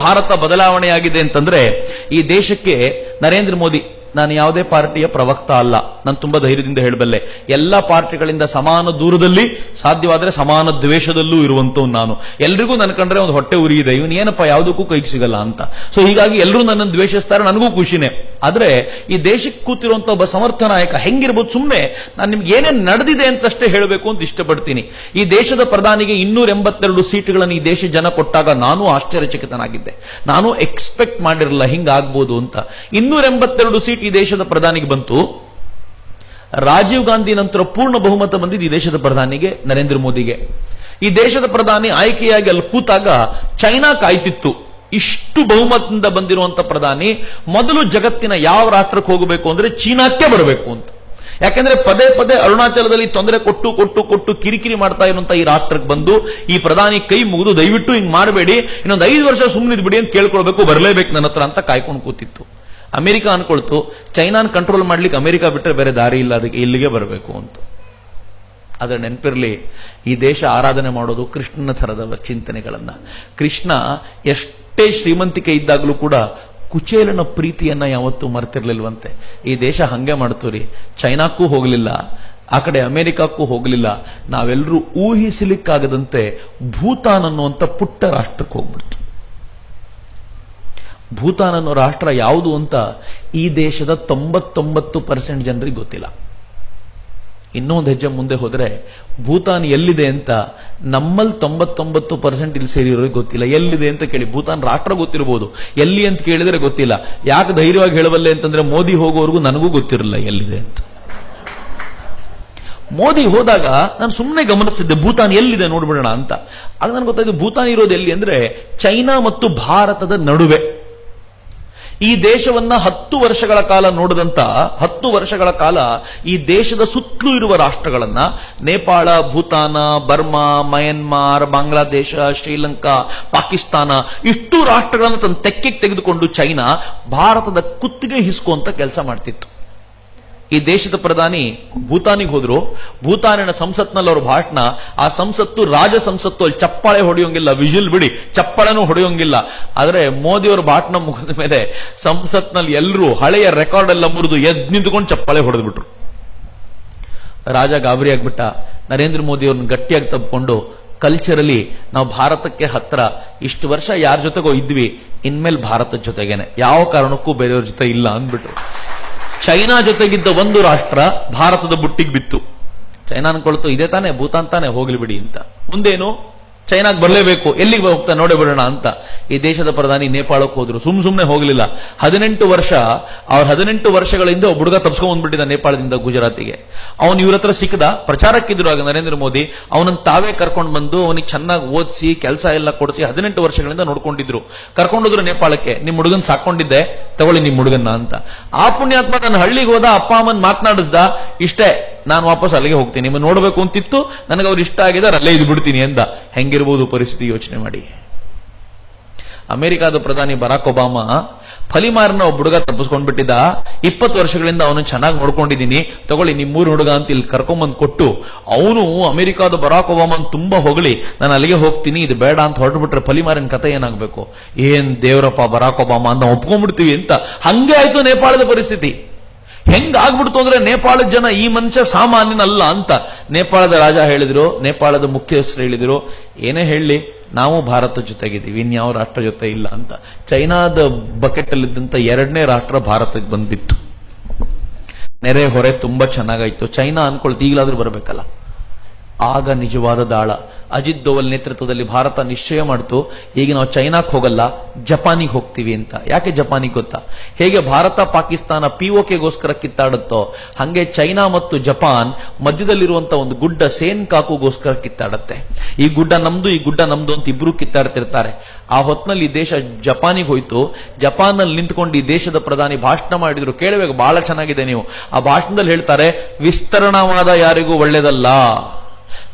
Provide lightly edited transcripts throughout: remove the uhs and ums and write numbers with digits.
ಭಾರತ ಬದಲಾವಣೆಯಾಗಿದೆ ಅಂತಂದ್ರೆ ಈ ದೇಶಕ್ಕೆ ನರೇಂದ್ರ ಮೋದಿ, ನಾನು ಯಾವುದೇ ಪಾರ್ಟಿಯ ಪ್ರವಕ್ತ ಅಲ್ಲ, ನಾನು ತುಂಬಾ ಧೈರ್ಯದಿಂದ ಹೇಳಬಲ್ಲೆ, ಎಲ್ಲ ಪಾರ್ಟಿಗಳಿಂದ ಸಮಾನ ದೂರದಲ್ಲಿ, ಸಾಧ್ಯವಾದರೆ ಸಮಾನ ದ್ವೇಷದಲ್ಲೂ ಇರುವಂತವ್ ನಾನು. ಎಲ್ರಿಗೂ ನನ್ನ ಕಂಡ್ರೆ ಒಂದು ಹೊಟ್ಟೆ ಉರಿ ಇದೆ, ಇವನು ಏನಪ್ಪ ಯಾವುದಕ್ಕೂ ಕೈಗೆ ಸಿಗಲ್ಲ ಅಂತ. ಸೊ ಹೀಗಾಗಿ ಎಲ್ಲರೂ ನನ್ನನ್ನು ದ್ವೇಷಿಸ್ತಾರೆ, ನನಗೂ ಖುಷಿನೇ. ಆದ್ರೆ ಈ ದೇಶಕ್ಕೆ ಕೂತಿರುವಂತ ಒಬ್ಬ ಸಮರ್ಥ ನಾಯಕ ಹೆಂಗಿರ್ಬೋದು, ಸುಮ್ಮನೆ ನಾನು ನಿಮ್ಗೆ ಏನೇನು ನಡೆದಿದೆ ಅಂತಷ್ಟೇ ಹೇಳಬೇಕು ಅಂತ ಇಷ್ಟಪಡ್ತೀನಿ. ಈ ದೇಶದ ಪ್ರಧಾನಿಗೆ 282 ಸೀಟುಗಳನ್ನು ಈ ದೇಶ ಜನ ಕೊಟ್ಟಾಗ ನಾನು ಆಶ್ಚರ್ಯಚಕಿತನಾಗಿದ್ದೆ. ನಾನು ಎಕ್ಸ್ಪೆಕ್ಟ್ ಮಾಡಿರಲಿಲ್ಲ ಹಿಂಗಾಗ್ಬೋದು ಅಂತ. 282 ಸೀಟ್ ಈ ದೇಶದ ಪ್ರಧಾನಿಗೆ ಬಂತು. ರಾಜೀವ್ ಗಾಂಧಿ ನಂತರ ಪೂರ್ಣ ಬಹುಮತ ಬಂದಿದ್ದು ಈ ದೇಶದ ಪ್ರಧಾನಿಗೆ, ನರೇಂದ್ರ ಮೋದಿಗೆ. ಈ ದೇಶದ ಪ್ರಧಾನಿ ಆಯ್ಕೆಯಾಗಿ ಅಲ್ಲಿ ಕೂತಾಗ ಚೈನಾ ಕಾಯ್ತಿತ್ತು. ಇಷ್ಟು ಬಹುಮತದಿಂದ ಬಂದಿರುವಂತ ಪ್ರಧಾನಿ ಮೊದಲು ಜಗತ್ತಿನ ಯಾವ ರಾಷ್ಟ್ರಕ್ಕೆ ಹೋಗಬೇಕು ಅಂದ್ರೆ ಚೀನಾಕ್ಕೆ ಬರಬೇಕು ಅಂತ. ಯಾಕೆಂದ್ರೆ ಪದೇ ಪದೇ ಅರುಣಾಚಲದಲ್ಲಿ ತೊಂದರೆ ಕೊಟ್ಟು ಕೊಟ್ಟು ಕೊಟ್ಟು ಕಿರಿಕಿರಿ ಮಾಡ್ತಾ ಇರುವಂತ ಈ ರಾಷ್ಟ್ರಕ್ಕೆ ಬಂದು ಈ ಪ್ರಧಾನಿ ಕೈ ಮುಗಿದು ದಯವಿಟ್ಟು ಹಿಂಗ್ ಮಾಡಬೇಡಿ, ಇನ್ನೊಂದು 5 ವರ್ಷ ಸುಮ್ಮನಿದ್ ಬಿಡಿ ಅಂತ ಕೇಳ್ಕೊಳ್ಬೇಕು, ಬರಲೇಬೇಕು ನನ್ನ ಹತ್ರ ಅಂತ ಕಾಯ್ಕೊಂಡು ಕೂತಿತ್ತು. ಅಮೆರಿಕ ಅನ್ಕೊಳ್ತು ಚೈನಾನ್ ಕಂಟ್ರೋಲ್ ಮಾಡ್ಲಿಕ್ಕೆ ಅಮೆರಿಕ ಬಿಟ್ಟರೆ ಬೇರೆ ದಾರಿ ಇಲ್ಲ, ಅದಕ್ಕೆ ಇಲ್ಲಿಗೆ ಬರಬೇಕು ಅಂತ. ಆದ್ರೆ ನೆನಪಿರ್ಲಿ, ಈ ದೇಶ ಆರಾಧನೆ ಮಾಡೋದು ಕೃಷ್ಣನ ಥರದ ಚಿಂತನೆಗಳನ್ನ. ಕೃಷ್ಣ ಎಷ್ಟೇ ಶ್ರೀಮಂತಿಕೆ ಇದ್ದಾಗಲೂ ಕೂಡ ಕುಚೇಲನ ಪ್ರೀತಿಯನ್ನ ಯಾವತ್ತೂ ಮರೆತಿರ್ಲಿಲ್ವಂತೆ. ಈ ದೇಶ ಹಂಗೆ ಮಾಡ್ತು ರೀ, ಚೈನಾಕ್ಕೂ ಹೋಗಲಿಲ್ಲ, ಆ ಕಡೆ ಅಮೆರಿಕಕ್ಕೂ ಹೋಗಲಿಲ್ಲ, ನಾವೆಲ್ಲರೂ ಊಹಿಸಲಿಕ್ಕಾಗದಂತೆ ಭೂತಾನ್ ಅನ್ನುವಂಥ ಪುಟ್ಟ ರಾಷ್ಟ್ರಕ್ಕೆ ಹೋಗ್ಬಿಡ್ತು. ಭೂತಾನ್ ಅನ್ನೋ ರಾಷ್ಟ್ರ ಯಾವುದು ಅಂತ ಈ ದೇಶದ 99% ಜನರಿಗೆ ಗೊತ್ತಿಲ್ಲ. ಇನ್ನೊಂದು ಹೆಜ್ಜೆ ಮುಂದೆ ಹೋದ್ರೆ ಭೂತಾನ್ ಎಲ್ಲಿದೆ ಅಂತ ನಮ್ಮಲ್ಲಿ 99% ಇಲ್ಲಿ ಸೇರಿರೋರಿಗೆ ಗೊತ್ತಿಲ್ಲ. ಎಲ್ಲಿದೆ ಅಂತ ಕೇಳಿ, ಭೂತಾನ್ ರಾಷ್ಟ್ರ ಗೊತ್ತಿರಬಹುದು, ಎಲ್ಲಿ ಅಂತ ಕೇಳಿದ್ರೆ ಗೊತ್ತಿಲ್ಲ. ಯಾಕೆ ಧೈರ್ಯವಾಗಿ ಹೇಳಬಲ್ಲೆ ಅಂತಂದ್ರೆ ಮೋದಿ ಹೋಗೋವರೆಗೂ ನನಗೂ ಗೊತ್ತಿರಲಿಲ್ಲ ಎಲ್ಲಿದೆ ಅಂತ. ಮೋದಿ ಹೋದಾಗ ನಾನು ಸುಮ್ಮನೆ ಗಮನಿಸ್ತಿದ್ದೆ ಭೂತಾನ್ ಎಲ್ಲಿದೆ ನೋಡ್ಬಿಡೋಣ ಅಂತ. ಆಗ ನನಗೆ ಗೊತ್ತಾಯ್ತು ಭೂತಾನ್ ಇರೋದು ಎಲ್ಲಿ ಅಂದ್ರೆ ಚೈನಾ ಮತ್ತು ಭಾರತದ ನಡುವೆ. ಈ ದೇಶವನ್ನ 10 ವರ್ಷಗಳ ಕಾಲ ನೋಡಿದಂತ 10 ವರ್ಷಗಳ ಕಾಲ ಈ ದೇಶದ ಸುತ್ತಲೂ ಇರುವ ರಾಷ್ಟ್ರಗಳನ್ನ, ನೇಪಾಳ, ಭೂತಾನ, ಬರ್ಮಾ, ಮಯನ್ಮಾರ್, ಬಾಂಗ್ಲಾದೇಶ, ಶ್ರೀಲಂಕಾ, ಪಾಕಿಸ್ತಾನ, ಇಷ್ಟು ರಾಷ್ಟ್ರಗಳನ್ನು ತನ್ನ ತೆಕ್ಕೆಗೆ ತೆಗೆದುಕೊಂಡು ಚೈನಾ ಭಾರತದ ಕುತ್ತಿಗೆ ಹಿಸ್ಕುವಂತ ಕೆಲಸ ಮಾಡ್ತಿತ್ತು. ಈ ದೇಶದ ಪ್ರಧಾನಿ ಭೂತಾನಿಗೆ ಹೋದ್ರು. ಭೂತಾನಿನ ಸಂಸತ್ನಲ್ಲಿ ಅವ್ರ ಭಾಷಣ, ಆ ಸಂಸತ್ತು ರಾಜ ಸಂಸತ್ತು, ಅಲ್ಲಿ ಚಪ್ಪಾಳೆ ಹೊಡೆಯೋಂಗಿಲ್ಲ, ವಿಜಿಲ್ ಬಿಡಿ ಚಪ್ಪಾಳೆನೂ ಹೊಡೆಯೋಂಗಿಲ್ಲ. ಆದ್ರೆ ಮೋದಿಯವರ ಭಾಷಣ ಮುಗಿದ ಮೇಲೆ ಸಂಸತ್ನಲ್ಲಿ ಎಲ್ಲರೂ ಹಳೆಯ ರೆಕಾರ್ಡ್ ಎಲ್ಲ ಮುರಿದು ಎದ್ದು ನಿಂತ್ಕೊಂಡು ಚಪ್ಪಾಳೆ ಹೊಡೆದ್ಬಿಟ್ರು. ರಾಜ ಗಾಬರಿ ಆಗ್ಬಿಟ್ಟ. ನರೇಂದ್ರ ಮೋದಿ ಅವ್ರನ್ನ ಗಟ್ಟಿಯಾಗಿ ತಬ್ಕೊಂಡು, ಕಲ್ಚರಲಿ ನಾವು ಭಾರತಕ್ಕೆ ಹತ್ರ, ಇಷ್ಟು ವರ್ಷ ಯಾರ ಜೊತೆಗೋ ಇದ್ವಿ, ಇನ್ಮೇಲೆ ಭಾರತದ ಜೊತೆಗೇನೆ, ಯಾವ ಕಾರಣಕ್ಕೂ ಬೇರೆಯವ್ರ ಜೊತೆ ಇಲ್ಲ ಅಂದ್ಬಿಟ್ರು. ಚೈನಾ ಜೊತೆಗಿದ್ದ ಒಂದು ರಾಷ್ಟ್ರ ಭಾರತದ ಬುಟ್ಟಿಗೆ ಬಿತ್ತು. ಚೈನಾ ಅನ್ಕೊಳ್ತು ಇದೇ ತಾನೆ ಭೂತಾನ್ ತಾನೆ, ಹೋಗ್ಲಿ ಬಿಡಿ ಅಂತ. ಮುಂದೇನು ಚೈನಾಗ್ ಬರಲೇಬೇಕು, ಎಲ್ಲಿಗೆ ಹೋಗ್ತಾ ನೋಡೇ ಬಿಡೋಣ ಅಂತ ಈ ದೇಶದ ಪ್ರಧಾನಿ ನೇಪಾಳಕ್ಕೆ ಹೋದ್ರು. ಸುಮ್ಮನೆ ಹೋಗಲಿಲ್ಲ. 18 ವರ್ಷ, ಅವ್ರ 18 ವರ್ಷಗಳಿಂದ ಒಬ್ಬ ಹುಡುಗ ತಪ್ಸ್ಕೊಂಡ್ ಬಂದ್ಬಿಟ್ಟಿದ್ದ ನೇಪಾಳದಿಂದ ಗುಜರಾತಿಗೆ. ಅವನು ಇವ್ರ ಹತ್ರ ಸಿಕ್ಕದ, ಪ್ರಚಾರಕ್ಕಿದ್ರು ಆಗ ನರೇಂದ್ರ ಮೋದಿ. ಅವನನ್ನು ತಾವೇ ಕರ್ಕೊಂಡು ಬಂದು ಅವನಿಗೆ ಚೆನ್ನಾಗಿ ಓದಿಸಿ ಕೆಲಸ ಎಲ್ಲ ಕೊಡಿಸಿ 18 ವರ್ಷಗಳಿಂದ ನೋಡ್ಕೊಂಡಿದ್ರು. ಕರ್ಕೊಂಡೋದ್ರು ನೇಪಾಳಕ್ಕೆ. ನಿಮ್ ಹುಡುಗನ್ ಸಾಕೊಂಡಿದ್ದೆ, ತಗೊಳ್ಳಿ ನಿಮ್ ಹುಡುಗನ್ನ ಅಂತ. ಆ ಪುಣ್ಯಾತ್ಮ ನನ್ನ ಹಳ್ಳಿಗೆ ಹೋದ, ಅಪ್ಪ ಅಮ್ಮನ್ ಮಾತನಾಡಿಸ್ದ, ಇಷ್ಟೇ ನಾನು ವಾಪಸ್ ಅಲ್ಲಿಗೆ ಹೋಗ್ತೀನಿ, ನಿಮ್ಮ ನೋಡ್ಬೇಕು ಅಂತಿತ್ತು, ನನಗೆ ಅವ್ರು ಇಷ್ಟ ಆಗಿದ್ದಾರೆ, ಅಲ್ಲೇ ಇದು ಬಿಡ್ತೀನಿ ಎಂದ. ಹೆಂಗಿರ್ಬೋದು ಪರಿಸ್ಥಿತಿ ಯೋಚನೆ ಮಾಡಿ. ಅಮೆರಿಕಾದ ಪ್ರಧಾನಿ ಬರಾಕ್ ಒಬಾಮಾ ಫಲಿಮಾರ್ನ ಒಬ್ಬ ಹುಡುಗ ತಪ್ಪಿಸ್ಕೊಂಡ್ಬಿಟ್ಟಿದ್ದ. 20 ವರ್ಷಗಳಿಂದ ಅವನು ಚೆನ್ನಾಗಿ ನೋಡ್ಕೊಂಡಿದ್ದೀನಿ, ತಗೊಳ್ಳಿ ನಿಮ್ 3 ಹುಡುಗ ಅಂತ ಇಲ್ಲಿ ಕರ್ಕೊಂಬಂದ್ ಕೊಟ್ಟು, ಅವನು ಅಮೆರಿಕಾದ ಬರಾಕ್ ಒಬಾಮನ್ ತುಂಬಾ ಹೊಗಳಿ ನಾನು ಅಲ್ಲಿಗೆ ಹೋಗ್ತೀನಿ, ಇದು ಬೇಡ ಅಂತ ಹೊರಟ್ಬಿಟ್ರೆ ಫಲಿಮಾರಿನ ಕಥೆ ಏನಾಗಬೇಕು? ಏನ್ ದೇವರಪ್ಪ ಬರಾಕ್ ಒಬಾಮಾ ಅಂತ ಒಪ್ಕೊಂಡ್ಬಿಡ್ತೀವಿ ಅಂತ. ಹಂಗೆ ಆಯ್ತು ನೇಪಾಳದ ಪರಿಸ್ಥಿತಿ. ಹೆಂಗಾಗ್ಬಿಡ್ತು ಅಂದ್ರೆ ನೇಪಾಳದ ಜನ ಈ ಮನುಷ್ಯ ಸಾಮಾನ್ಯನಲ್ಲ ಅಂತ ನೇಪಾಳದ ರಾಜ ಹೇಳಿದ್ರು, ನೇಪಾಳದ ಮುಖ್ಯಸ್ಥರು ಹೇಳಿದ್ರು, ಏನೇ ಹೇಳಿ ನಾವು ಭಾರತ ಜೊತೆಗಿದ್ದೀವಿ, ಇನ್ಯಾವ ರಾಷ್ಟ್ರ ಜೊತೆ ಇಲ್ಲ ಅಂತ. ಚೈನಾದ ಬಕೆಟ್ ಅಲ್ಲಿದ್ದಂತ 2ನೇ ರಾಷ್ಟ್ರ ಭಾರತಕ್ಕೆ ಬಂದ್ಬಿತ್ತು. ನೆರೆ ಹೊರೆ ತುಂಬಾ ಚೆನ್ನಾಗಾಯ್ತು. ಚೈನಾ ಅನ್ಕೊಳ್ತು ಈಗಲಾದ್ರೂ ಬರಬೇಕಲ್ಲ. ಆಗ ನಿಜವಾದ ದಾಳ. ಅಜಿತ್ ದೋವಲ್ ನೇತೃತ್ವದಲ್ಲಿ ಭಾರತ ನಿಶ್ಚಯ ಮಾಡ್ತು, ಈಗ ನಾವು ಚೈನಾಕ್ ಹೋಗಲ್ಲ, ಜಪಾನಿಗೆ ಹೋಗ್ತೀವಿ ಅಂತ. ಯಾಕೆ ಜಪಾನಿಗೆ ಗೊತ್ತಾ? ಹೇಗೆ ಭಾರತ ಪಾಕಿಸ್ತಾನ ಪಿಒಕೆಗೋಸ್ಕರ ಕಿತ್ತಾಡುತ್ತೋ, ಹಂಗೆ ಚೈನಾ ಮತ್ತು ಜಪಾನ್ ಮಧ್ಯದಲ್ಲಿರುವಂತಹ ಒಂದು ಗುಡ್ಡ ಸೇನ್ಕಾಕುಗೋಸ್ಕರ ಕಿತ್ತಾಡುತ್ತೆ. ಈ ಗುಡ್ಡ ನಮ್ದು, ಈ ಗುಡ್ಡ ನಮ್ದು ಅಂತ ಇಬ್ರು ಕಿತ್ತಾಡ್ತಿರ್ತಾರೆ. ಆ ಹೊತ್ನಲ್ಲಿ ಈ ದೇಶ ಜಪಾನಿಗೆ ಹೋಯ್ತು. ಜಪಾನ್ನಲ್ಲಿ ನಿಂತ್ಕೊಂಡು ಈ ದೇಶದ ಪ್ರಧಾನಿ ಭಾಷಣ ಮಾಡಿದ್ರು. ಕೇಳಬೇಕು, ಬಹಳ ಚೆನ್ನಾಗಿದೆ. ನೀವು ಆ ಭಾಷಣದಲ್ಲಿ ಹೇಳ್ತಾರೆ, ವಿಸ್ತರಣವಾದ ಯಾರಿಗೂ ಒಳ್ಳೇದಲ್ಲ.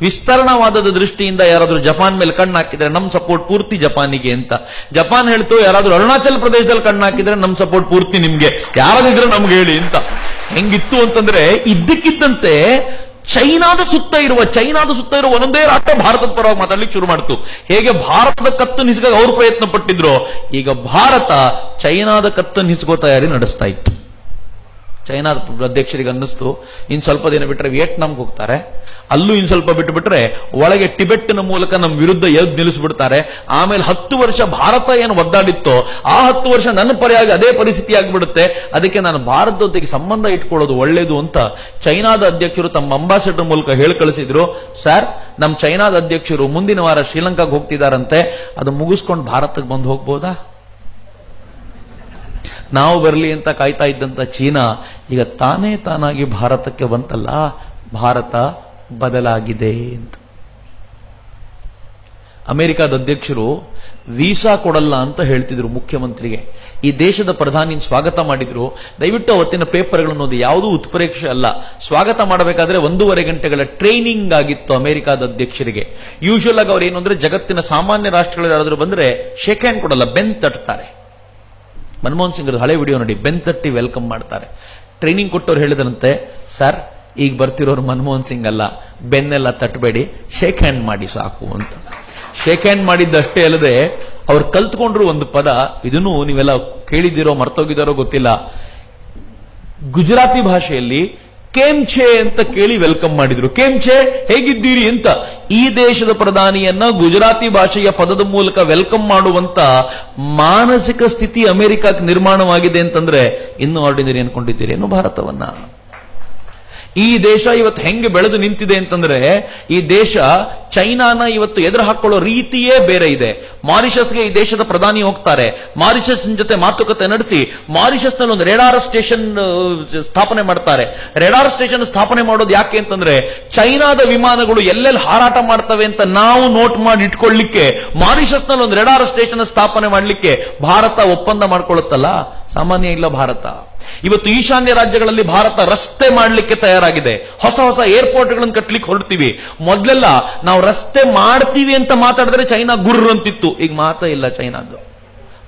ವಿಸ್ತರಣವಾದದ ದೃಷ್ಟಿಯಿಂದ ಯಾರಾದ್ರೂ ಜಪಾನ್ ಮೇಲೆ ಕಣ್ಣು ಹಾಕಿದ್ರೆ ನಮ್ ಸಪೋರ್ಟ್ ಪೂರ್ತಿ ಜಪಾನಿಗೆ ಅಂತ. ಜಪಾನ್ ಹೇಳ್ತು, ಯಾರಾದ್ರೂ ಅರುಣಾಚಲ್ ಪ್ರದೇಶದಲ್ಲಿ ಕಣ್ಣು ಹಾಕಿದ್ರೆ ನಮ್ ಸಪೋರ್ಟ್ ಪೂರ್ತಿ ನಿಮ್ಗೆ, ಯಾರಾದಿದ್ರೆ ನಮ್ಗೆ ಹೇಳಿ ಅಂತ. ಹೆಂಗಿತ್ತು ಅಂತಂದ್ರೆ ಇದ್ದಕ್ಕಿದ್ದಂತೆ ಚೈನಾದ ಸುತ್ತ ಇರುವ ಒಂದೊಂದೇ ರಾಷ್ಟ್ರ ಭಾರತದ ಪರವಾಗಿ ಮಾತಾಡ್ಲಿಕ್ಕೆ ಶುರು ಮಾಡ್ತು. ಹೇಗೆ ಭಾರತದ ಕತ್ತನ್ನು ಹಿಸ್ಕಾಗ ಅವರು ಪ್ರಯತ್ನ ಪಟ್ಟಿದ್ರು, ಈಗ ಭಾರತ ಚೈನಾದ ಕತ್ತನ್ನು ಹಿಸ್ಕೋ ತಯಾರಿ ನಡೆಸ್ತಾ ಇತ್ತು. ಚೈನಾದ ಅಧ್ಯಕ್ಷರಿಗೆ ಅನ್ನಿಸ್ತು ಇನ್ ಸ್ವಲ್ಪ ದಿನ ಬಿಟ್ಟರೆ ವಿಯೆಟ್ನಾಂಗೆ ಹೋಗ್ತಾರೆ, ಅಲ್ಲೂ ಇನ್ ಸ್ವಲ್ಪ ಬಿಟ್ಟರೆ ಒಳಗೆ ಟಿಬೆಟ್ನ ಮೂಲಕ ನಮ್ಮ ವಿರುದ್ಧ ಎದ್ದು ನಿಲ್ಲಿಸ್ಬಿಡ್ತಾರೆ. ಆಮೇಲೆ 10 ವರ್ಷ ಭಾರತ ಏನು ಒದ್ದಾಡಿತ್ತೋ ಆ 10 ವರ್ಷ ನನ್ನ ಪರವಾಗಿ ಅದೇ ಪರಿಸ್ಥಿತಿ ಆಗಿಬಿಡುತ್ತೆ. ಅದಕ್ಕೆ ನಾನು ಭಾರತದೊಂದಿಗೆ ಸಂಬಂಧ ಇಟ್ಕೊಳ್ಳೋದು ಒಳ್ಳೇದು ಅಂತ ಚೈನಾದ ಅಧ್ಯಕ್ಷರು ತಮ್ಮ ಅಂಬಾಸಿಡರ್ ಮೂಲಕ ಹೇಳಿ ಕಳಿಸಿದ್ರು. ಸರ್, ನಮ್ಮ ಚೈನಾದ ಅಧ್ಯಕ್ಷರು ಮುಂದಿನ ವಾರ ಶ್ರೀಲಂಕಾಗೆ ಹೋಗ್ತಿದಾರಂತೆ, ಅದು ಮುಗಿಸ್ಕೊಂಡು ಭಾರತಕ್ಕೆ ಬಂದು ಹೋಗ್ಬೋದಾ? ನಾವು ಬರಲಿ ಅಂತ ಕಾಯ್ತಾ ಇದ್ದಂತ ಚೀನಾ ಈಗ ತಾನಾಗಿ ಭಾರತಕ್ಕೆ ಬಂತಲ್ಲ, ಭಾರತ ಬದಲಾಗಿದೆ ಅಂತ. ಅಮೆರಿಕದ ಅಧ್ಯಕ್ಷರು ವೀಸಾ ಕೊಡಲ್ಲ ಅಂತ ಹೇಳ್ತಿದ್ರು ಮುಖ್ಯಮಂತ್ರಿಗೆ. ಈ ದೇಶದ ಪ್ರಧಾನಿ ಸ್ವಾಗತ ಮಾಡಿದ್ರು. ದಯವಿಟ್ಟು ಅವತ್ತಿನ ಪೇಪರ್ಗಳನ್ನು ಓದಿ, ಯಾವುದೂ ಉತ್ಪ್ರೇಕ್ಷೆ ಅಲ್ಲ. ಸ್ವಾಗತ ಮಾಡಬೇಕಾದ್ರೆ 1.5 ಗಂಟೆಗಳ ಟ್ರೈನಿಂಗ್ ಆಗಿತ್ತು ಅಮೆರಿಕದ ಅಧ್ಯಕ್ಷರಿಗೆ. ಯೂಶುವಲ್ ಆಗಿ ಅವ್ರು ಏನು ಅಂದ್ರೆ ಜಗತ್ತಿನ ಸಾಮಾನ್ಯ ರಾಷ್ಟ್ರಗಳು ಯಾರಾದ್ರೂ ಬಂದ್ರೆ ಶೇಕ್ ಹ್ಯಾಂಡ್ ಕೊಡಲ್ಲ, ಬೆನ್ ತಟ್ತಾರೆ. ಮನಮೋಹನ್ ಸಿಂಗ್ ಹಳೆ ವಿಡಿಯೋ ನೋಡಿ, ಬೆನ್ ತಟ್ಟಿ ವೆಲ್ಕಮ್ ಮಾಡ್ತಾರೆ. ಟ್ರೈನಿಂಗ್ ಕೊಟ್ಟವ್ರು ಹೇಳಿದ್ರಂತೆ, ಸರ್ ಈಗ ಬರ್ತಿರೋರು ಮನಮೋಹನ್ ಸಿಂಗ್ ಅಲ್ಲ, ಬೆನ್ನೆಲ್ಲ ತಟ್ಟಬೇಡಿ, ಶೇಕ್ ಹ್ಯಾಂಡ್ ಮಾಡಿ ಸಾಕು ಅಂತ. ಶೇಕ್ ಹ್ಯಾಂಡ್ ಮಾಡಿದ್ದಷ್ಟೇ ಅಲ್ಲದೆ ಅವ್ರು ಕಲ್ತ್ಕೊಂಡ್ರು ಒಂದು ಪದ, ಇದನ್ನು ನೀವೆಲ್ಲ ಕೇಳಿದಿರೋ ಮರ್ತೋಗಿದಾರೋ ಗೊತ್ತಿಲ್ಲ. ಗುಜರಾತಿ ಭಾಷೆಯಲ್ಲಿ ಕೇಮ್ಛೆ ಅಂತ ಕೇಳಿ ವೆಲ್ಕಮ್ ಮಾಡಿದ್ರು. ಕೇಮ್ಛೆ, ಹೇಗಿದ್ದೀರಿ ಅಂತ. ಈ ದೇಶದ ಪ್ರಧಾನಿಯನ್ನ ಗುಜರಾತಿ ಭಾಷೆಯ ಪದದ ಮೂಲಕ ವೆಲ್ಕಮ್ ಮಾಡುವಂತ ಮಾನಸಿಕ ಸ್ಥಿತಿ ಅಮೆರಿಕಕ್ಕೆ ನಿರ್ಮಾಣವಾಗಿದೆ ಅಂತಂದ್ರೆ ಇನ್ನು ಆರ್ಡಿನರಿ ಅನ್ಕೊಂಡಿದ್ದೀರಿ ಏನು ಭಾರತವನ್ನ? ಈ ದೇಶ ಇವತ್ತು ಹೆಂಗೆ ಬೆಳೆದು ನಿಂತಿದೆ ಅಂತಂದ್ರೆ, ಈ ದೇಶ ಚೈನಾನ ಇವತ್ತು ಎದುರು ಹಾಕೊಳ್ಳೋ ರೀತಿಯೇ ಬೇರೆ ಇದೆ. ಮಾರಿಷಸ್ಗೆ ಈ ದೇಶದ ಪ್ರಧಾನಿ ಹೋಗ್ತಾರೆ, ಮಾರಿಷಸ್ ಜೊತೆ ಮಾತುಕತೆ ನಡೆಸಿ ಮಾರಿಷಸ್ ನಲ್ಲಿ ಒಂದು ರೇಡಾರ್ ಸ್ಟೇಷನ್ ಸ್ಥಾಪನೆ ಮಾಡ್ತಾರೆ. ರೇಡಾರ್ ಸ್ಟೇಷನ್ ಸ್ಥಾಪನೆ ಮಾಡೋದು ಯಾಕೆ ಅಂತಂದ್ರೆ, ಚೈನಾದ ವಿಮಾನಗಳು ಎಲ್ಲೆಲ್ಲಿ ಹಾರಾಟ ಮಾಡ್ತವೆ ಅಂತ ನಾವು ನೋಟ್ ಮಾಡಿ ಇಟ್ಕೊಳ್ಳಿಕ್ಕೆ ಮಾರಿಷಸ್ ನಲ್ಲಿ ಒಂದು ರೇಡಾರ್ ಸ್ಟೇಷನ್ ಸ್ಥಾಪನೆ ಮಾಡಲಿಕ್ಕೆ ಭಾರತ ಒಪ್ಪಂದ ಮಾಡ್ಕೊಳ್ಳುತ್ತಲ್ಲ, ಸಾಮಾನ್ಯ ಇಲ್ಲ ಭಾರತ. ಇವತ್ತು ಈಶಾನ್ಯ ರಾಜ್ಯಗಳಲ್ಲಿ ಭಾರತ ರಸ್ತೆ ಮಾಡಲಿಕ್ಕೆ ತಯಾರಾಗಿದೆ. ಹೊಸ ಏರ್ಪೋರ್ಟ್ಗಳನ್ನು ಕಟ್ಟಲಿಕ್ಕೆ ಹೊರಡ್ತೀವಿ. ಮೊದಲೆಲ್ಲ ನಾವು ರಸ್ತೆ ಮಾಡ್ತೀವಿ ಅಂತ ಮಾತಾಡಿದ್ರೆ ಚೈನಾ ಗುರ್ರ ಅಂತಿತ್ತು, ಈಗ ಮಾತಾ ಇಲ್ಲ ಚೈನಾದು.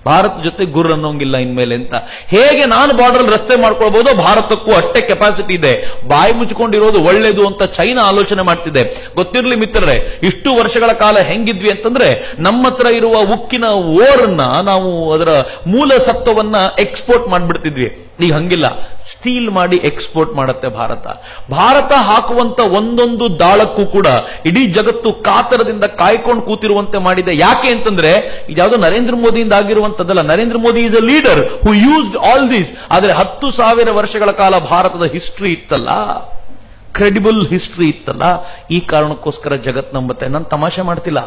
ಭಾರತ ಜೊತೆ ಗುರ್ರ ಅನ್ನೋಂಗಿಲ್ಲ ಇನ್ಮೇಲೆ ಅಂತ. ಹೇಗೆ ನಾನು ಬಾರ್ಡರ್ ರಸ್ತೆ ಮಾಡ್ಕೊಳ್ಬಹುದು, ಭಾರತಕ್ಕೂ ಅಷ್ಟೇ ಕೆಪಾಸಿಟಿ ಇದೆ. ಬಾಯಿ ಮುಚ್ಚಿಕೊಂಡಿರೋದು ಒಳ್ಳೇದು ಅಂತ ಚೈನಾ ಆಲೋಚನೆ ಮಾಡ್ತಿದೆ. ಗೊತ್ತಿರಲಿ ಮಿತ್ರರೇ, ಇಷ್ಟು ವರ್ಷಗಳ ಕಾಲ ಹೆಂಗಿದ್ವಿ ಅಂತಂದ್ರೆ, ನಮ್ಮ ಹತ್ರ ಇರುವ ಉಕ್ಕಿನ ಓರನ್ನ ನಾವು ಅದರ ಮೂಲ ಸತ್ವವನ್ನ ಎಕ್ಸ್ಪೋರ್ಟ್ ಮಾಡ್ಬಿಡ್ತಿದ್ವಿ. ಈಗ ಹಂಗಿಲ್ಲ, ಸ್ಟೀಲ್ ಮಾಡಿ ಎಕ್ಸ್ಪೋರ್ಟ್ ಮಾಡುತ್ತೆ ಭಾರತ. ಭಾರತ ಹಾಕುವಂತ ಒಂದೊಂದು ದಾಳಕ್ಕೂ ಕೂಡ ಇಡೀ ಜಗತ್ತು ಕಾತರದಿಂದ ಕಾಯ್ಕೊಂಡು ಕೂತಿರುವಂತೆ ಮಾಡಿದೆ. ಯಾಕೆ ಅಂತಂದ್ರೆ, ಇದ್ಯಾವುದೋ ನರೇಂದ್ರ ಮೋದಿಯಿಂದ ಆಗಿರುವಂತದ್ದಲ್ಲ. Narendra Modi is a leader who used all these. ಆದ್ರೆ 10,000 ವರ್ಷಗಳ ಕಾಲ ಭಾರತದ ಹಿಸ್ಟ್ರಿ ಇತ್ತಲ್ಲ, ಕ್ರೆಡಿಬಲ್ ಹಿಸ್ಟ್ರಿ ಇತ್ತಲ್ಲ, ಈ ಕಾರಣಕ್ಕೋಸ್ಕರ ಜಗತ್ ನಂಬುತ್ತೆ. ನಾನು ತಮಾಷೆ ಮಾಡ್ತಿಲ್ಲ.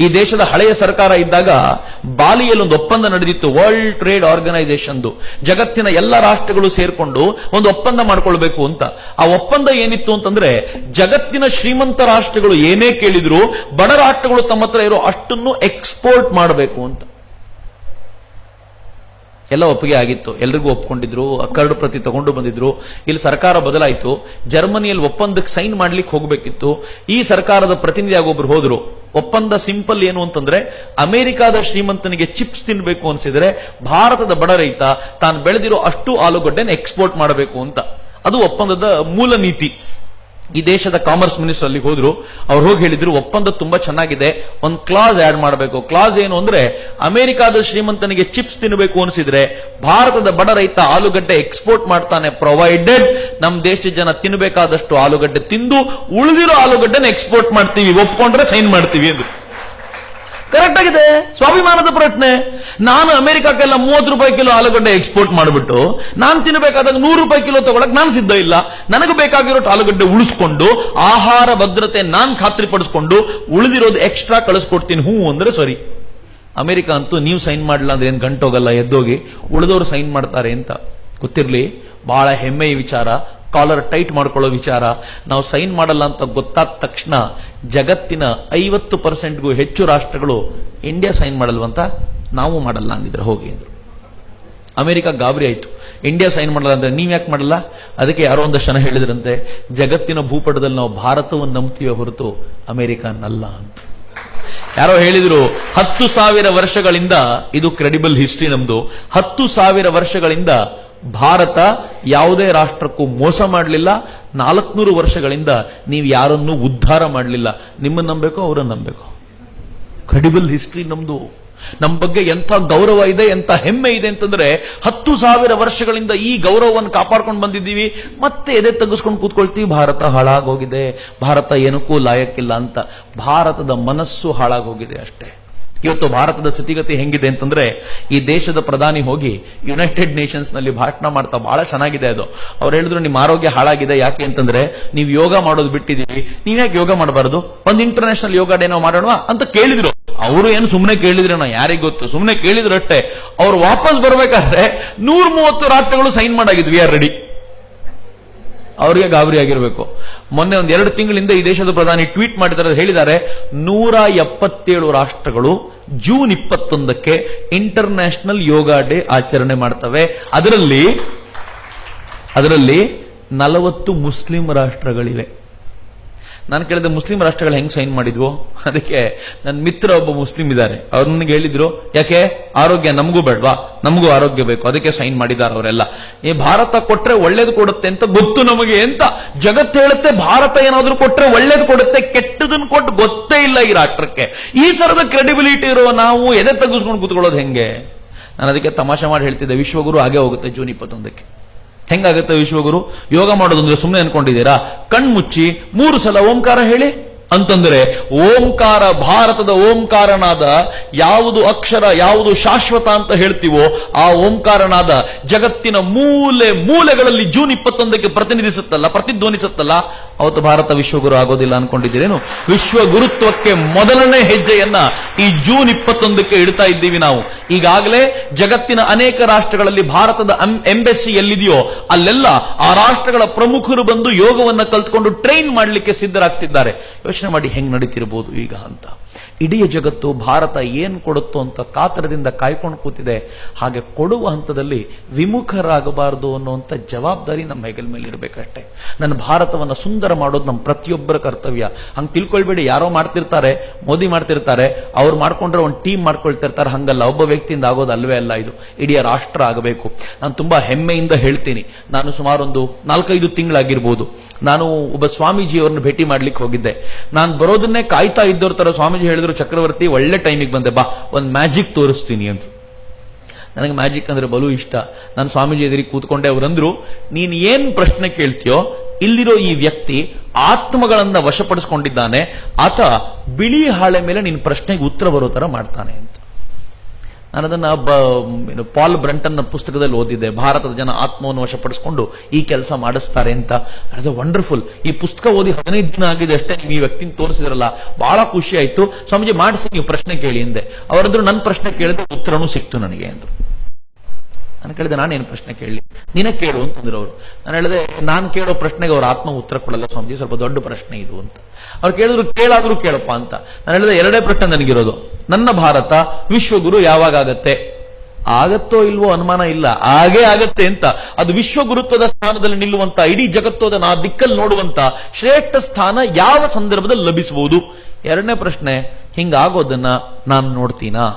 ಈ ದೇಶದ ಹಳೆಯ ಸರ್ಕಾರ ಇದ್ದಾಗ ಬಾಲಿಯಲ್ಲಿ ಒಂದು ಒಪ್ಪಂದ ನಡೆದಿತ್ತು, ವರ್ಲ್ಡ್ ಟ್ರೇಡ್ ಆರ್ಗನೈಸೇಷನ್. ಜಗತ್ತಿನ ಎಲ್ಲ ರಾಷ್ಟ್ರಗಳು ಸೇರ್ಕೊಂಡು ಒಂದು ಒಪ್ಪಂದ ಮಾಡ್ಕೊಳ್ಬೇಕು ಅಂತ. ಆ ಒಪ್ಪಂದ ಏನಿತ್ತು ಅಂತಂದ್ರೆ, ಜಗತ್ತಿನ ಶ್ರೀಮಂತ ರಾಷ್ಟ್ರಗಳು ಏನೇ ಕೇಳಿದ್ರು ಬಡ ರಾಷ್ಟ್ರಗಳು ತಮ್ಮ ಹತ್ರ ಇರೋ ಅಷ್ಟನ್ನು ಎಕ್ಸ್ಪೋರ್ಟ್ ಮಾಡಬೇಕು ಅಂತ ಎಲ್ಲ ಒಪ್ಪಿಗೆ ಆಗಿತ್ತು. ಎಲ್ರಿಗೂ ಒಪ್ಕೊಂಡಿದ್ರು, ಕರಡು ಪ್ರತಿ ತಗೊಂಡು ಬಂದಿದ್ರು. ಇಲ್ಲಿ ಸರ್ಕಾರ ಬದಲಾಯಿತು. ಜರ್ಮನಿಯಲ್ಲಿ ಒಪ್ಪಂದಕ್ಕೆ ಸೈನ್ ಮಾಡ್ಲಿಕ್ಕೆ ಹೋಗ್ಬೇಕಿತ್ತು. ಈ ಸರ್ಕಾರದ ಪ್ರತಿನಿಧಿಯಾಗಿ ಒಬ್ರು ಹೋದ್ರು. ಒಪ್ಪಂದ ಸಿಂಪಲ್ ಏನು ಅಂತಂದ್ರೆ, ಅಮೆರಿಕಾದ ಶ್ರೀಮಂತನಿಗೆ ಚಿಪ್ಸ್ ತಿನ್ಬೇಕು ಅನ್ಸಿದ್ರೆ ಭಾರತದ ಬಡ ರೈತ ತಾನು ಬೆಳೆದಿರೋ ಅಷ್ಟು ಆಲೂಗಡ್ಡೆನ ಎಕ್ಸ್ಪೋರ್ಟ್ ಮಾಡಬೇಕು ಅಂತ. ಅದು ಒಪ್ಪಂದದ ಮೂಲ ನೀತಿ. ಈ ದೇಶದ ಕಾಮರ್ಸ್ ಮಿನಿಸ್ಟರ್ ಅಲ್ಲಿ ಹೋದ್ರು. ಅವ್ರು ಹೋಗಿ ಹೇಳಿದ್ರು, ಒಪ್ಪಂದ ತುಂಬಾ ಚೆನ್ನಾಗಿದೆ, ಒಂದು ಕ್ಲಾಸ್ ಆಡ್ ಮಾಡಬೇಕು. ಕ್ಲಾಸ್ ಏನು ಅಂದ್ರೆ, ಅಮೆರಿಕಾದ ಶ್ರೀಮಂತನಿಗೆ ಚಿಪ್ಸ್ ತಿನ್ನಬೇಕು ಅನಿಸಿದ್ರೆ ಭಾರತದ ಬಡ ರೈತ ಆಲೂಗಡ್ಡೆ ಎಕ್ಸ್ಪೋರ್ಟ್ ಮಾಡ್ತಾನೆ, ಪ್ರೊವೈಡೆಡ್ ನಮ್ಮ ದೇಶದ ಜನ ತಿನ್ನಬೇಕಾದಷ್ಟು ಆಲೂಗಡ್ಡೆ ತಿಂದು ಉಳಿದಿರೋ ಆಲೂಗಡ್ಡೆನ ಎಕ್ಸ್ಪೋರ್ಟ್ ಮಾಡ್ತೀವಿ, ಒಪ್ಕೊಂಡ್ರೆ ಸೈನ್ ಮಾಡ್ತೀವಿ ಎಂದು. ಕರೆಕ್ಟ್ ಆಗಿದೆ, ಸ್ವಾಭಿಮಾನದ ಪ್ರಶ್ನೆ. ನಾನು ಅಮೆರಿಕಕ್ಕೆಲ್ಲ 30 ರೂಪಾಯಿ ಕಿಲೋ ಆಲೂಗಡ್ಡೆ ಎಕ್ಸ್ಪೋರ್ಟ್ ಮಾಡಿಬಿಟ್ಟು ನಾನು ತಿನ್ನಬೇಕಾದಾಗ 100 ರೂಪಾಯಿ ಕಿಲೋ ತಗೊಳಕ್ ನಾನು ಸಿದ್ಧ ಇಲ್ಲ. ನನಗೆ ಬೇಕಾಗಿರೋ ಆಲೂಗಡ್ಡೆ ಉಳಿಸ್ಕೊಂಡು ಆಹಾರ ಭದ್ರತೆ ನಾನು ಖಾತ್ರಿಪಡಿಸ್ಕೊಂಡು ಉಳಿದಿರೋದು ಎಕ್ಸ್ಟ್ರಾ ಕಳಿಸ್ಕೊಡ್ತೀನಿ, ಹೂ ಅಂದ್ರೆ ಸರಿ. ಅಮೆರಿಕ ಅಂತೂ ನೀವು ಸೈನ್ ಮಾಡಲ್ಲ ಅಂದ್ರೆ ಏನ್ ಗಂಟೋಗಲ್ಲ, ಎದ್ದೋಗಿ ಉಳಿದವರು ಸೈನ್ ಮಾಡ್ತಾರೆ ಅಂತ. ಗೊತ್ತಿರಲಿ, ಬಹಳ ಹೆಮ್ಮೆಯ ವಿಚಾರ, ಕಾಲರ್ ಟೈಟ್ ಮಾಡ್ಕೊಳ್ಳೋ ವಿಚಾರ. ನಾವು ಸೈನ್ ಮಾಡಲ್ಲ ಅಂತ ಗೊತ್ತಾದ ತಕ್ಷಣ ಜಗತ್ತಿನ 50%ಗೂ ಹೆಚ್ಚು ರಾಷ್ಟ್ರಗಳು ಇಂಡಿಯಾ ಸೈನ್ ಮಾಡಲ್ವಂತ, ನಾವು ಮಾಡಲ್ಲ ಅಂದಿದ್ರೆ ಹೋಗಿ ಅಂದ್ರು. ಅಮೆರಿಕ ಗಾಬರಿ ಆಯ್ತು, ಇಂಡಿಯಾ ಸೈನ್ ಮಾಡಲ್ಲ ಅಂದ್ರೆ ನೀವ್ ಯಾಕೆ ಮಾಡಲ್ಲ? ಅದಕ್ಕೆ ಯಾರೋ ಒಂದಷ್ಟು ಜನ ಹೇಳಿದ್ರಂತೆ, ಜಗತ್ತಿನ ಭೂಪಟದಲ್ಲಿ ನಾವು ಭಾರತವನ್ನು ನಂಬ್ತೀವಿ ಹೊರತು ಅಮೆರಿಕನಲ್ಲ ಅಂತ. ಯಾರೋ ಹೇಳಿದ್ರು, 10,000 ವರ್ಷಗಳಿಂದ, ಇದು ಕ್ರೆಡಿಬಲ್ ಹಿಸ್ಟ್ರಿ ನಮ್ದು, 10,000 ವರ್ಷಗಳಿಂದ ಭಾರತ ಯಾವುದೇ ರಾಷ್ಟ್ರಕ್ಕೂ ಮೋಸ ಮಾಡಲಿಲ್ಲ. 400 ವರ್ಷಗಳಿಂದ ನೀವು ಯಾರನ್ನೂ ಉದ್ಧಾರ ಮಾಡಲಿಲ್ಲ. ನಿಮ್ಮನ್ನು ನಂಬಬೇಕು, ಅವರನ್ನು ನಂಬಬೇಕು. ಕ್ರೆಡಿಬಲ್ ಹಿಸ್ಟ್ರಿ ನಮ್ದು. ನಮ್ಮ ಬಗ್ಗೆ ಎಂಥ ಗೌರವ ಇದೆ, ಎಂಥ ಹೆಮ್ಮೆ ಇದೆ ಅಂತಂದ್ರೆ 10,000 ವರ್ಷಗಳಿಂದ ಈ ಗೌರವವನ್ನು ಕಾಪಾಡ್ಕೊಂಡು ಬಂದಿದ್ದೀವಿ. ಮತ್ತೆ ಎದೆ ತೆಗೆಸ್ಕೊಂಡು ಕೂತ್ಕೊಳ್ತೀವಿ, ಭಾರತ ಹಾಳಾಗೋಗಿದೆ, ಭಾರತ ಏನಕ್ಕೂ ಲಾಯಕ್ಕಿಲ್ಲ ಅಂತ. ಭಾರತದ ಮನಸ್ಸು ಹಾಳಾಗೋಗಿದೆ ಅಷ್ಟೇ. ಇವತ್ತು ಭಾರತದ ಸ್ಥಿತಿಗತಿ ಹೆಂಗಿದೆ ಅಂತಂದ್ರೆ, ಈ ದೇಶದ ಪ್ರಧಾನಿ ಹೋಗಿ ಯುನೈಟೆಡ್ ನೇಷನ್ಸ್ ನಲ್ಲಿ ಭಾಷಣ ಮಾಡ್ತಾ ಬಹಳ ಚೆನ್ನಾಗಿದೆ ಅದು. ಅವ್ರು ಹೇಳಿದ್ರು ನಿಮ್ಮ ಆರೋಗ್ಯ ಹಾಳಾಗಿದೆ, ಯಾಕೆ ಅಂತಂದ್ರೆ ನೀವು ಯೋಗ ಮಾಡೋದು ಬಿಟ್ಟಿದ್ದೀವಿ, ನೀವ್ಯಾಕೆ ಯೋಗ ಮಾಡಬಾರದು, ಒಂದು ಇಂಟರ್ನ್ಯಾಷನಲ್ ಯೋಗ ಡೇ ನಾವು ಮಾಡೋಣ ಅಂತ ಕೇಳಿದ್ರು. ಅವರು ಏನು ಸುಮ್ಮನೆ ಕೇಳಿದ್ರೇನೋ ಯಾರಿಗೆ ಗೊತ್ತು, ಸುಮ್ಮನೆ ಕೇಳಿದ್ರು ಅಷ್ಟೇ. ಅವ್ರು ವಾಪಸ್ ಬರ್ಬೇಕಾದ್ರೆ 130 ರಾಷ್ಟ್ರಗಳು ಸೈನ್ ಮಾಡಾಗಿದ್ವಿ, ವಿ ಆರ್ ರೆಡಿ. ಅವರಿಗೆ ಗಾಬರಿ ಆಗಿರಬೇಕು. ಮೊನ್ನೆ 2 ತಿಂಗಳಿಂದ ಈ ದೇಶದ ಪ್ರಧಾನಿ ಟ್ವೀಟ್ ಮಾಡಿದ್ದಾರೆ, ಹೇಳಿದ್ದಾರೆ 177 ರಾಷ್ಟ್ರಗಳು ಜೂನ್ 21ಕ್ಕೆ ಇಂಟರ್ನ್ಯಾಷನಲ್ ಯೋಗ ಡೇ ಆಚರಣೆ ಮಾಡ್ತವೆ. ಅದರಲ್ಲಿ 40 ಮುಸ್ಲಿಂ ರಾಷ್ಟ್ರಗಳಿವೆ. ನಾನು ಕೇಳಿದೆ ಮುಸ್ಲಿಂ ರಾಷ್ಟ್ರಗಳು ಹೆಂಗ್ ಸೈನ್ ಮಾಡಿದ್ವು? ಅದಕ್ಕೆ ನನ್ನ ಮಿತ್ರ ಒಬ್ಬ ಮುಸ್ಲಿಂ ಇದ್ದಾರೆ, ಅವ್ರು ನನಗೆ ಹೇಳಿದ್ರು, ಯಾಕೆ ಆರೋಗ್ಯ ನಮಗೂ ಬೇಡವಾ, ನಮಗೂ ಆರೋಗ್ಯ ಬೇಕು, ಅದಕ್ಕೆ ಸೈನ್ ಮಾಡಿದ್ದಾರೆ ಅವರೆಲ್ಲ. ಈ ಭಾರತ ಕೊಟ್ರೆ ಒಳ್ಳೇದು ಕೊಡುತ್ತೆ ಅಂತ ಗೊತ್ತು ನಮಗೆ ಅಂತ. ಜಗತ್ತು ಹೇಳುತ್ತೆ ಭಾರತ ಏನಾದ್ರೂ ಕೊಟ್ರೆ ಒಳ್ಳೇದು ಕೊಡುತ್ತೆ, ಕೆಟ್ಟದನ್ನು ಕೊಟ್ಟು ಗೊತ್ತೇ ಇಲ್ಲ ಈ ರಾಷ್ಟ್ರಕ್ಕೆ. ಈ ತರದ ಕ್ರೆಡಿಬಿಲಿಟಿ ಇರೋ ನಾವು ಎದೆ ತೆಗೆಸ್ಕೊಂಡು ಕೂತ್ಕೊಳ್ಳೋದು ಹೆಂಗೆ? ನಾನು ಅದಕ್ಕೆ ತಮಾಷೆ ಮಾಡಿ ಹೇಳ್ತಿದ್ದೆ, ವಿಶ್ವಗುರು ಹಾಗೆ ಹೋಗುತ್ತೆ ಜೂನ್ 21ಕ್ಕೆ. ಹೆಂಗಾಗುತ್ತೆ ವಿಶ್ವಗುರು? ಯೋಗ ಮಾಡೋದಂದ್ರೆ ಸುಮ್ಮನೆ ಅನ್ಕೊಂಡಿದ್ದೀರಾ? ಕಣ್ಮುಚ್ಚಿ 3 ಸಲ ಓಂಕಾರ ಹೇಳಿ ಅಂತಂದ್ರೆ, ಓಂಕಾರ, ಭಾರತದ ಓಂಕಾರನಾದ ಯಾವುದು ಅಕ್ಷರ, ಯಾವುದು ಶಾಶ್ವತ ಅಂತ ಹೇಳ್ತೀವೋ ಆ ಓಂಕಾರನಾದ ಜಗತ್ತಿನ ಮೂಲೆ ಮೂಲೆಗಳಲ್ಲಿ ಜೂನ್ 21ಕ್ಕೆ ಪ್ರತಿಧ್ವನಿಸುತ್ತಲ್ಲ, ಅವತ್ತು ಭಾರತ ವಿಶ್ವಗುರು ಆಗೋದಿಲ್ಲ ಅನ್ಕೊಂಡಿದ್ದೀರೇನು? ವಿಶ್ವಗುರುತ್ವಕ್ಕೆ ಮೊದಲನೇ ಹೆಜ್ಜೆಯನ್ನ ಈ ಜೂನ್ 21ಕ್ಕೆ ಇಡ್ತಾ ಇದ್ದೀವಿ ನಾವು. ಈಗಾಗಲೇ ಜಗತ್ತಿನ ಅನೇಕ ರಾಷ್ಟ್ರಗಳಲ್ಲಿ ಭಾರತದ ಎಂಬೆಸಿ ಎಲ್ಲಿದೆಯೋ ಅಲ್ಲೆಲ್ಲ ಆ ರಾಷ್ಟ್ರಗಳ ಪ್ರಮುಖರು ಬಂದು ಯೋಗವನ್ನ ಕಲ್ತ್ಕೊಂಡು ಟ್ರೈನ್ ಮಾಡಲಿಕ್ಕೆ ಸಿದ್ಧರಾಗ್ತಿದ್ದಾರೆ. ಯೋಚನೆ ಮಾಡಿ ಹೆಂಗ್ ನಡೀತಿರಬಹುದು ಈಗ ಅಂತ. ಇಡೀ ಜಗತ್ತು ಭಾರತ ಏನ್ ಕೊಡುತ್ತೋ ಅಂತ ಕಾತರದಿಂದ ಕಾಯ್ಕೊಂಡು ಕೂತಿದೆ. ಹಾಗೆ ಕೊಡುವ ಹಂತದಲ್ಲಿ ವಿಮುಖರಾಗಬಾರದು ಅನ್ನುವಂಥ ಜವಾಬ್ದಾರಿ ನಮ್ಮ ಹೆಗಲ ಮೇಲೆ ಇರಬೇಕಷ್ಟೇ. ನನ್ನ ಭಾರತವನ್ನು ಸುಂದರ ಮಾಡೋದು ನಮ್ಮ ಪ್ರತಿಯೊಬ್ಬರ ಕರ್ತವ್ಯ. ಹಂಗೆ ತಿಳ್ಕೊಳ್ಬೇಡಿ, ಯಾರೋ ಮಾಡ್ತಿರ್ತಾರೆ, ಮೋದಿ ಮಾಡ್ತಿರ್ತಾರೆ, ಅವ್ರು ಮಾಡ್ಕೊಂಡ್ರೆ ಒಂದು ಟೀಮ್ ಮಾಡ್ಕೊಳ್ತಿರ್ತಾರೆ. ಹಂಗಲ್ಲ, ಒಬ್ಬ ವ್ಯಕ್ತಿಯಿಂದ ಆಗೋದು ಅಲ್ವೇ ಅಲ್ಲ, ಇದು ಇಡೀ ರಾಷ್ಟ್ರ ಆಗಬೇಕು. ನಾನು ತುಂಬಾ ಹೆಮ್ಮೆಯಿಂದ ಹೇಳ್ತೀನಿ, ನಾನು ಸುಮಾರು ಒಂದು 4-5 ತಿಂಗಳಾಗಿರ್ಬೋದು, ನಾನು ಒಬ್ಬ ಸ್ವಾಮೀಜಿಯವರನ್ನು ಭೇಟಿ ಮಾಡ್ಲಿಕ್ಕೆ ಹೋಗಿದ್ದೆ. ನಾನು ಬರೋದನ್ನೇ ಕಾಯ್ತಾ ಇದ್ದವ್ರ ತರ ಸ್ವಾಮೀಜಿ ಹೇಳಿದ್ರು, ಚಕ್ರವರ್ತಿ ಒಳ್ಳೆ ಟೈಮಿಗೆ ಬಂದೆ, ಬಾ ಒಂದು ಮ್ಯಾಜಿಕ್ ತೋರಿಸ್ತೀನಿ ಅಂತ. ನನಗೆ ಮ್ಯಾಜಿಕ್ ಅಂದ್ರೆ ಬಲು ಇಷ್ಟ. ನಾನು ಸ್ವಾಮೀಜಿ ಎದುರಿಗೆ ಕೂತ್ಕೊಂಡೆ. ಅವರಂದ್ರು, ನೀನ್ ಏನ್ ಪ್ರಶ್ನೆ ಕೇಳ್ತೀಯೋ, ಇಲ್ಲಿರೋ ಈ ವ್ಯಕ್ತಿ ಆತ್ಮಗಳನ್ನ ವಶಪಡಿಸ್ಕೊಂಡಿದ್ದಾನೆ, ಆತ ಬಿಳಿ ಹಾಳೆ ಮೇಲೆ ನಿನ್ನ ಪ್ರಶ್ನೆಗೆ ಉತ್ತರ ಬರೋ ತರ ಮಾಡ್ತಾನೆ ಅಂತ. ನಾನು ಅದನ್ನ ಪಾಲ್ ಬ್ರಂಟನ್ ಪುಸ್ತಕದಲ್ಲಿ ಓದಿದ್ದೆ. ಭಾರತದ ಜನ ಆತ್ಮವನ್ನು ವಶಪಡಿಸಿಕೊಂಡು ಈ ಕೆಲಸ ಮಾಡಿಸ್ತಾರೆ ಅಂತ. ಅದು ವಂಡರ್ಫುಲ್. ಈ ಪುಸ್ತಕ ಓದಿ 15 ದಿನ ಆಗಿದೆ ಅಷ್ಟೇ, ನೀವು ಈ ವ್ಯಕ್ತಿನ ತೋರಿಸಿದ್ರಲ್ಲ, ಬಹಳ ಖುಷಿ ಆಯ್ತು. ಸ್ವಾಮೀಜಿ ಮಾಡಿಸಿ, ನೀವು ಪ್ರಶ್ನೆ ಕೇಳಿ ಎಂದೆ. ಅವರಂದ್ರು, ನನ್ನ ಪ್ರಶ್ನೆ ಕೇಳಿದ್ರೆ ಉತ್ತರನೂ ಸಿಕ್ತು ನನಗೆ ಅಂದ್ರು. ನಾನು ಕೇಳಿದೆ, ನಾನೇನು ಪ್ರಶ್ನೆ ಕೇಳಲಿ, ನೀನೇ ಕೇಳು ಅಂತಂದ್ರು ಅವರು. ನಾನು ಹೇಳಿದೆ, ನಾನು ಕೇಳೋ ಪ್ರಶ್ನೆಗೆ ಅವ್ರ ಆತ್ಮ ಉತ್ತರ ಕೊಡಲ್ಲ ಸ್ವಾಮೀಜಿ, ಸ್ವಲ್ಪ ದೊಡ್ಡ ಪ್ರಶ್ನೆ ಇದು ಅಂತ. ಅವ್ರು ಕೇಳಿದ್ರು, ಕೇಳಾದ್ರೂ ಕೇಳಪ್ಪ ಅಂತ. ನಾನು ಹೇಳಿದೆ, 2 ಪ್ರಶ್ನೆ ನನಗಿರೋದು. ನನ್ನ ಭಾರತ ವಿಶ್ವಗುರು ಯಾವಾಗ ಆಗತ್ತೆ? ಆಗತ್ತೋ ಇಲ್ವೋ ಅನುಮಾನ ಇಲ್ಲ, ಹಾಗೇ ಆಗತ್ತೆ ಅಂತ. ಅದು ವಿಶ್ವಗುರುತ್ವದ ಸ್ಥಾನದಲ್ಲಿ ನಿಲ್ಲುವಂತ, ಇಡೀ ಜಗತ್ತೋದನ್ನ ಆ ದಿಕ್ಕಲ್ಲಿ ನೋಡುವಂತ ಶ್ರೇಷ್ಠ ಸ್ಥಾನ ಯಾವ ಸಂದರ್ಭದಲ್ಲಿ ಲಭಿಸಬಹುದು? 2ನೇ ಪ್ರಶ್ನೆ, ಹಿಂಗಾಗೋದನ್ನ ನಾನು ನೋಡ್ತೀನಾ?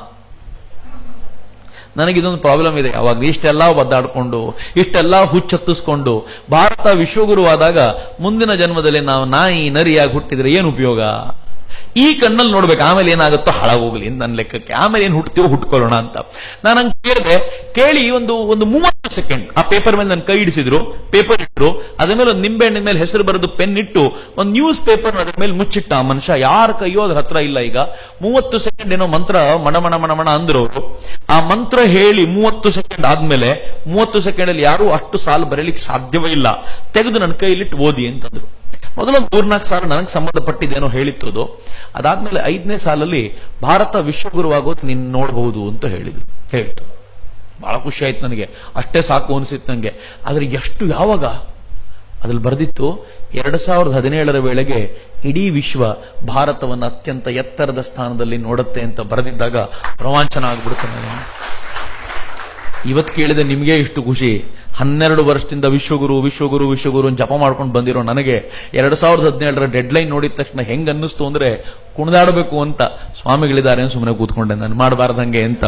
ನನಗಿದೊಂದು ಪ್ರಾಬ್ಲಮ್ ಇದೆ. ಯಾವಾಗ ಇಷ್ಟೆಲ್ಲ ಒದ್ದಾಡ್ಕೊಂಡು, ಇಷ್ಟೆಲ್ಲ ಹುಚ್ಚತ್ತಿಸ್ಕೊಂಡು ಭಾರತ ವಿಶ್ವಗುರುವಾದಾಗ ಮುಂದಿನ ಜನ್ಮದಲ್ಲಿ ನಾವು ನಾಯಿ ನರಿಯಾಗಿ ಹುಟ್ಟಿದ್ರೆ ಏನು ಉಪಯೋಗ? ಈ ಕಣ್ಣಲ್ಲಿ ನೋಡ್ಬೇಕು, ಆಮೇಲೆ ಏನಾಗುತ್ತೋ ಹಾಳಾಗೋಗ್ಲಿ ನನ್ನ ಲೆಕ್ಕಕ್ಕೆ, ಆಮೇಲೆ ಏನ್ ಹುಟ್ತೀವೋ ಹುಟ್ಕೊಳ್ಳೋಣ ಅಂತ. ನಾನು ಹಂಗೆ ಕೇಳಿದೆ. ಕೇಳಿ ಒಂದು 30 ಸೆಕೆಂಡ್ ಆ ಪೇಪರ್ ಮೇಲೆ ನನ್ನ ಕೈ ಇಡಿಸಿದ್ರು, ಪೇಪರ್ ಇಟ್ಟರು, ಅದ್ರ ಮೇಲೆ ಒಂದು ನಿಂಬೆ ಹಣ್ಣಿನ ಮೇಲೆ ಹೆಸರು ಬರೆದು ಪೆನ್ ಇಟ್ಟು ಒಂದು ನ್ಯೂಸ್ ಪೇಪರ್ ಅದ್ರ ಮೇಲೆ ಮುಚ್ಚಿಟ್ಟ ಆ ಮನುಷ್ಯ. ಯಾರ ಕೈಯೋ ಅದ್ರ ಹತ್ರ ಇಲ್ಲ. ಈಗ 30 ಸೆಕೆಂಡ್ ಏನೋ ಮಂತ್ರ ಮಣಮಣ ಮಣಮಣ ಅಂದ್ರು ಅವರು. ಆ ಮಂತ್ರ ಹೇಳಿ 30 ಸೆಕೆಂಡ್ ಆದ್ಮೇಲೆ 30 ಸೆಕೆಂಡ್ ಅಲ್ಲಿ ಯಾರು ಅಷ್ಟು ಸಾಲು ಬರೀಲಿಕ್ಕೆ ಸಾಧ್ಯವೇ ಇಲ್ಲ. ತೆಗೆದು ನನ್ನ ಕೈಲಿಟ್ಟು ಓದಿ ಅಂತಂದ್ರು. ಮೊದಲೊಂದು 3-4 ಸಾಲು ನನಗೆ ಸಂಬಂಧಪಟ್ಟಿದ್ದೇನೋ ಹೇಳಿತ್ತು. ಅದಾದ್ಮೇಲೆ 5ನೇ ಸಾಲಲ್ಲಿ ಭಾರತ ವಿಶ್ವಗುರುವಾಗೋದು ನೀನು ನೋಡಬಹುದು ಅಂತ ಹೇಳ್ತು. ಬಹಳ ಖುಷಿ ಆಯ್ತು ನನಗೆ. ಅಷ್ಟೇ ಸಾಕು ಅನಿಸಿತ್ತು ನನಗೆ. ಆದ್ರೆ ಎಷ್ಟು, ಯಾವಾಗ ಅದ್ರಲ್ಲಿ ಬರೆದಿತ್ತು, 2017ರ ವೇಳೆಗೆ ಇಡೀ ವಿಶ್ವ ಭಾರತವನ್ನು ಅತ್ಯಂತ ಎತ್ತರದ ಸ್ಥಾನದಲ್ಲಿ ನೋಡುತ್ತೆ ಅಂತ ಬರೆದಿದ್ದಾಗ ರೋಮಾಂಚನ ಆಗ್ಬಿಡುತ್ತೆ ನನಗೆ. ಇವತ್ತು ಕೇಳಿದೆ ನಿಮಗೆ ಇಷ್ಟು ಖುಷಿ. 12 ವರ್ಷದಿಂದ ವಿಶ್ವಗುರು ವಿಶ್ವಗುರು ವಿಶ್ವಗುರು ಜಪ ಮಾಡ್ಕೊಂಡು ಬಂದಿರೋ ನನಗೆ 2017ರ ಡೆಡ್ಲೈನ್ ನೋಡಿದ ತಕ್ಷಣ ಹೆಂಗ್ ಅನ್ನಿಸ್ತು ಅಂದ್ರೆ ಕುಣಿದಾಡಬೇಕು ಅಂತ. ಸ್ವಾಮಿಗಳಿದ್ದಾರೆ ಸುಮ್ಮನೆ ಕೂತ್ಕೊಂಡೆ, ನಾನು ಮಾಡಬಾರ್ದಂಗೆ ಅಂತ.